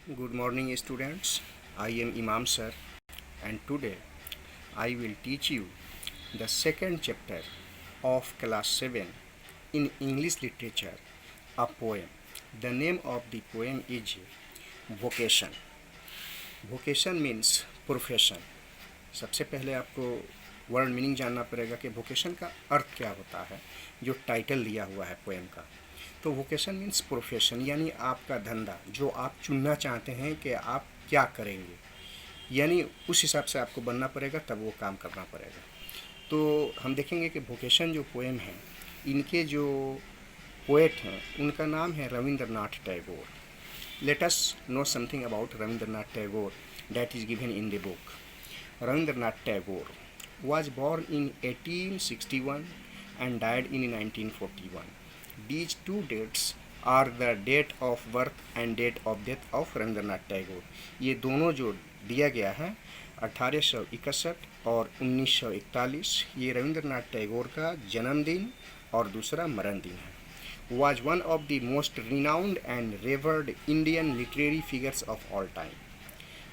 Good morning, students. I am Imam sir, and today I will teach you the second chapter of class 7 in English literature, a poem. The name of the poem is Vocation. Vocation means profession. सबसे पहले आपको word meaning जानना पड़ेगा कि vocation का अर्थ क्या होता है, जो टाइटल दिया हुआ है पोएम का। तो वोकेशन मीन्स प्रोफेशन, यानी आपका धंधा जो आप चुनना चाहते हैं कि आप क्या करेंगे, यानी उस हिसाब से आपको बनना पड़ेगा, तब वो काम करना पड़ेगा। तो हम देखेंगे कि वोकेशन जो पोएम है, इनके जो पोएट हैं उनका नाम है Rabindranath Tagore. Let us know something about Rabindranath Tagore that is given in the book. Rabindranath Tagore was born in 1861 and died in 1941. These two dates are the date of birth and date of death of Rabindranath Tagore. ये दोनों जो दिया गया है 1861 और 1941, ये रविंद्रनाथ टैगोर का जन्मदिन और दूसरा मरण दिन है। Was one of the most renowned and revered Indian literary figures of all time.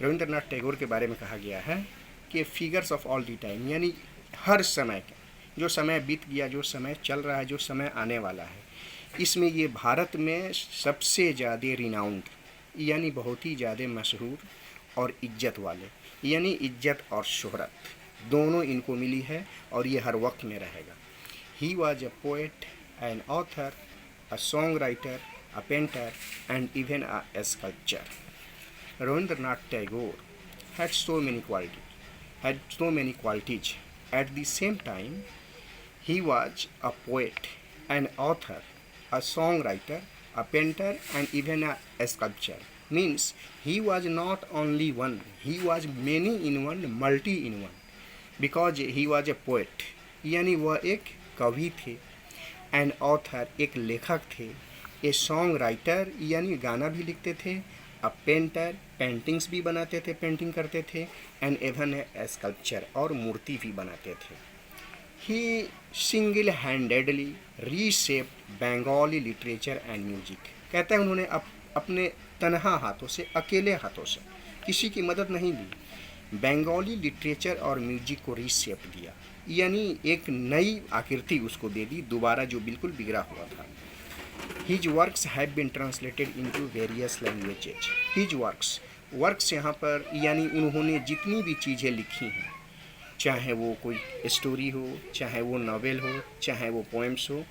Rabindranath Tagore के बारे में कहा गया है कि figures of all the time, यानी हर समय का, जो समय बीत गया, जो समय चल रहा है, जो समय आने वाला है, इसमें ये भारत में सबसे ज़्यादा रिनाउंड, यानी बहुत ही ज़्यादा मशहूर और इज्जत वाले, यानी इज्जत और शोहरत दोनों इनको मिली है और ये हर वक्त में रहेगा। He was a poet, an author, a song writer, a painter and even a sculpture. Rabindranath Tagore had so many qualities. At the same time, he was a poet, an author, a songwriter, a painter, and even a sculptor. Means he was not only one; he was many in one, multi in one. Because he was a poet, यानी वह एक कवि थे, an author एक लेखक थे, a song writer यानी गाना भी लिखते थे, अ पेंटर पेंटिंग्स भी बनाते थे, पेंटिंग करते थे, एंड एवन ए स्कल्पचर और मूर्ति भी बनाते थे। He single handedly reshaped Bengali literature and music. कहते हैं उन्होंने अपने तनहा हाथों से, अकेले हाथों से, किसी की मदद नहीं ली, बंगाली लिटरेचर और म्यूजिक को रीशेप दिया, यानी एक नई आकृति उसको दे दी, दोबारा जो बिल्कुल बिगड़ा हुआ था। His works have been translated into various languages. His works यहाँ पर यानी उन्होंने जितनी भी चीज़ें लिखी हैं, चाहे वो कोई स्टोरी हो, चाहे वो नॉवेल हो, चाहे वो पोएम्स हो,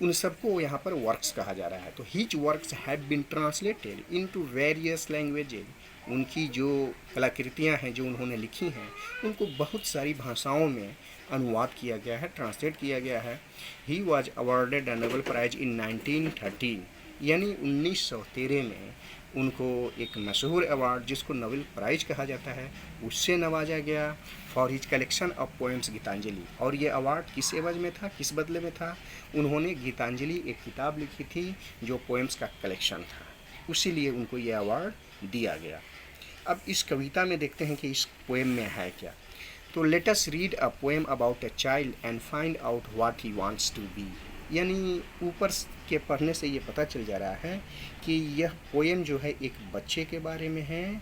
उन सबको यहाँ पर वर्क्स कहा जा रहा है। तो his works have been translated into various languages. उनकी जो कलाकृतियाँ हैं जो उन्होंने लिखी हैं, उनको बहुत सारी भाषाओं में अनुवाद किया गया है, ट्रांसलेट किया गया है। He was awarded a Nobel prize in 1913, यानी 1913 में उनको एक मशहूर अवार्ड जिसको नोबेल प्राइज कहा जाता है, उससे नवाजा गया for his collection of poems Gitanjali. और ये अवार्ड किस एवज में था, किस बदले में था? उन्होंने गीतांजलि एक किताब लिखी थी जो पोएम्स का कलेक्शन था, उसीलिए उनको ये अवार्ड दिया गया। अब इस कविता में देखते हैं कि इस पोएम में है क्या। तो let us read a poem about a child and find out what he wants to be. यानी ऊपर के पढ़ने से ये पता चल जा रहा है कि यह पोएम जो है एक बच्चे के बारे में है,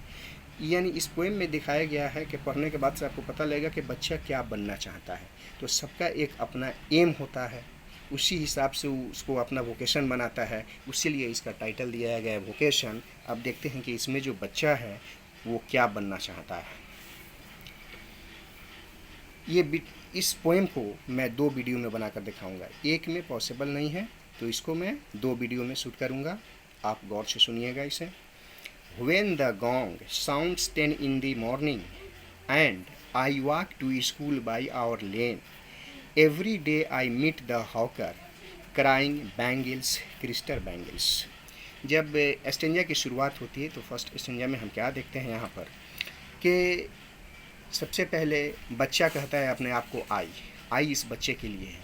यानी इस पोएम में दिखाया गया है कि पढ़ने के बाद से आपको पता लगेगा कि बच्चा क्या बनना चाहता है। तो सबका एक अपना एम होता है, उसी हिसाब से उसको अपना वोकेशन बनाता है, इसीलिए इसका टाइटल दिया गया है वोकेशन। अब देखते हैं कि इसमें जो बच्चा है वो क्या बनना चाहता है। इस पोएम को मैं 2 वीडियो में बनाकर दिखाऊंगा, एक में पॉसिबल नहीं है तो इसको मैं 2 वीडियो में शूट करूंगा। आप गौर से सुनिएगा इसे। When the gong sounds 10 in the morning and I walk to school by our lane, every day I meet the hawker crying bangles, crystal bangles। जब स्टेंजा की शुरुआत होती है तो फर्स्ट स्टेंजा में हम क्या देखते हैं यहाँ पर कि सबसे पहले बच्चा कहता है अपने आप को आई इस बच्चे के लिए है,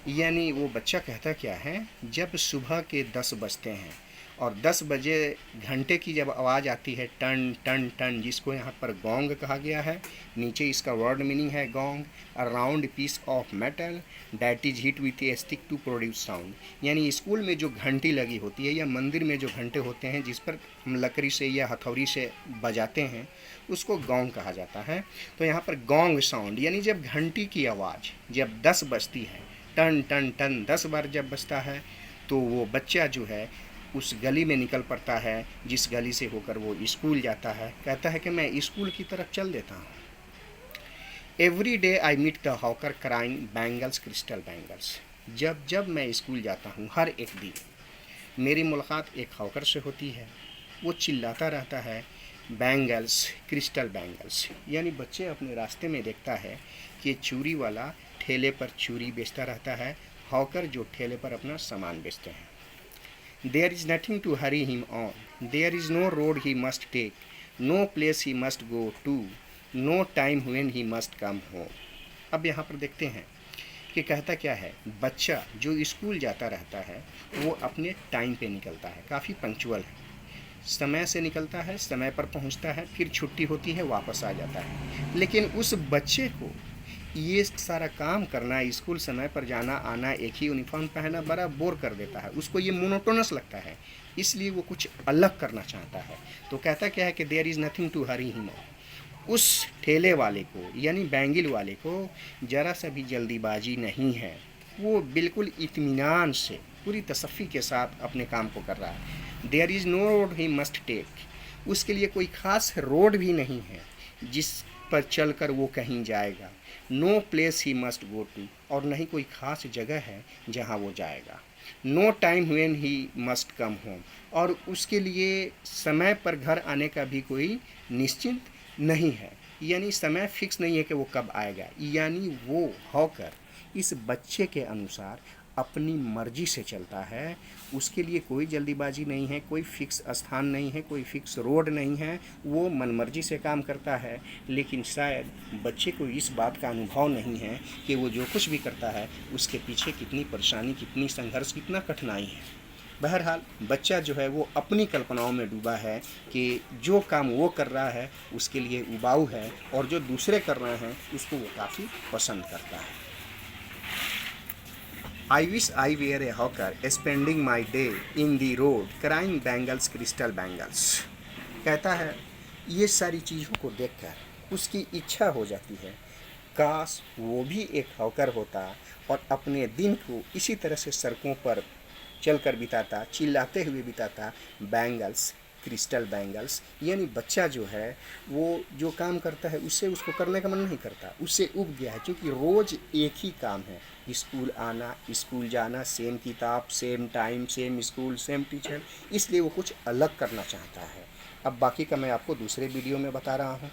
यानी वो बच्चा कहता क्या है, जब सुबह के 10 बजते हैं और 10 बजे घंटे की जब आवाज़ आती है टन टन टन, जिसको यहाँ पर गोंग कहा गया है, नीचे इसका वर्ड मीनिंग है gong, a round piece of metal that is hit with a stick to produce sound. यानी स्कूल में जो घंटी लगी होती है या मंदिर में जो घंटे होते हैं जिस पर हम लकड़ी से या हथौड़ी से बजाते हैं, उसको गोंग कहा जाता है। तो यहाँ पर गोंग साउंड यानी जब घंटी की आवाज़ जब 10 बजती है, टन टन टन 10 बार जब बजता है, तो वो बच्चा जो है उस गली में निकल पड़ता है जिस गली से होकर वो स्कूल जाता है। कहता है कि मैं स्कूल की तरफ चल देता हूँ। Every day I meet the hawker crying bangles crystal bangles. जब जब मैं स्कूल जाता हूँ, हर एक दिन मेरी मुलाकात एक हॉकर से होती है। वो चिल्लाता रहता है बैंगल्स क्रिस्टल बैंगल्स, यानी बच्चे अपने रास्ते में देखता है कि चूड़ी वाला ठेले पर चूड़ी बेचता रहता है, हॉकर जो ठेले पर अपना सामान बेचते हैं। There is nothing to hurry him on. There is no road he must take, no place he must go to, no time when he must come home. अब यहाँ पर देखते हैं कि कहता क्या है, बच्चा जो स्कूल जाता रहता है वो अपने टाइम पे निकलता है, काफ़ी पंक्चुअल है, समय से निकलता है, समय पर पहुँचता है, फिर छुट्टी होती है वापस आ जाता है। लेकिन उस बच्चे को ये सारा काम करना, स्कूल समय पर जाना आना, एक ही यूनिफॉर्म पहनना बड़ा बोर कर देता है, उसको ये मोनोटोनस लगता है, इसलिए वो कुछ अलग करना चाहता है। तो कहता क्या है कि there is nothing to hurry him. उस ठेले वाले को यानी बैंगिल वाले को ज़रा सा भी जल्दीबाजी नहीं है, वो बिल्कुल इत्मीनान से पूरी तसफ़ी के साथ अपने काम को कर रहा है। There is no road he must take, उसके लिए कोई ख़ास रोड भी नहीं है जिस पर चलकर वो कहीं जाएगा। No place he must go to, और नहीं कोई ख़ास जगह है जहाँ वो जाएगा। No time when he must come home, और उसके लिए समय पर घर आने का भी कोई निश्चित नहीं है, यानी समय फिक्स नहीं है कि वो कब आएगा। यानी वो हॉकर इस बच्चे के अनुसार अपनी मर्जी से चलता है, उसके लिए कोई जल्दीबाजी नहीं है, कोई फिक्स स्थान नहीं है, कोई फिक्स रोड नहीं है, वो मनमर्जी से काम करता है। लेकिन शायद बच्चे को इस बात का अनुभव नहीं है कि वो जो कुछ भी करता है उसके पीछे कितनी परेशानी, कितनी संघर्ष, कितना कठिनाई है। बहरहाल बच्चा जो है वो अपनी कल्पनाओं में डूबा है कि जो काम वो कर रहा है उसके लिए उबाऊ है, और जो दूसरे कर रहे हैं उसको वो काफ़ी पसंद करता है। I wish I were a hawker spending my day in the road crying bangles crystal bangles। कहता है ये सारी चीज़ों को देखकर उसकी इच्छा हो जाती है, काश वो भी एक हॉकर होता और अपने दिन को इसी तरह से सड़कों पर चलकर बिताता, चिल्लाते हुए बिताता, बैंगल्स क्रिस्टल बैंगल्स। यानी बच्चा जो है वो जो काम करता है उससे उसको करने का मन नहीं करता, उससे उब गया है, क्योंकि रोज़ एक ही काम है, स्कूल आना, स्कूल जाना, सेम किताब, same time, same school, same teacher, इसलिए वो कुछ अलग करना चाहता है। अब बाकी का मैं आपको दूसरे वीडियो में बता रहा हूँ।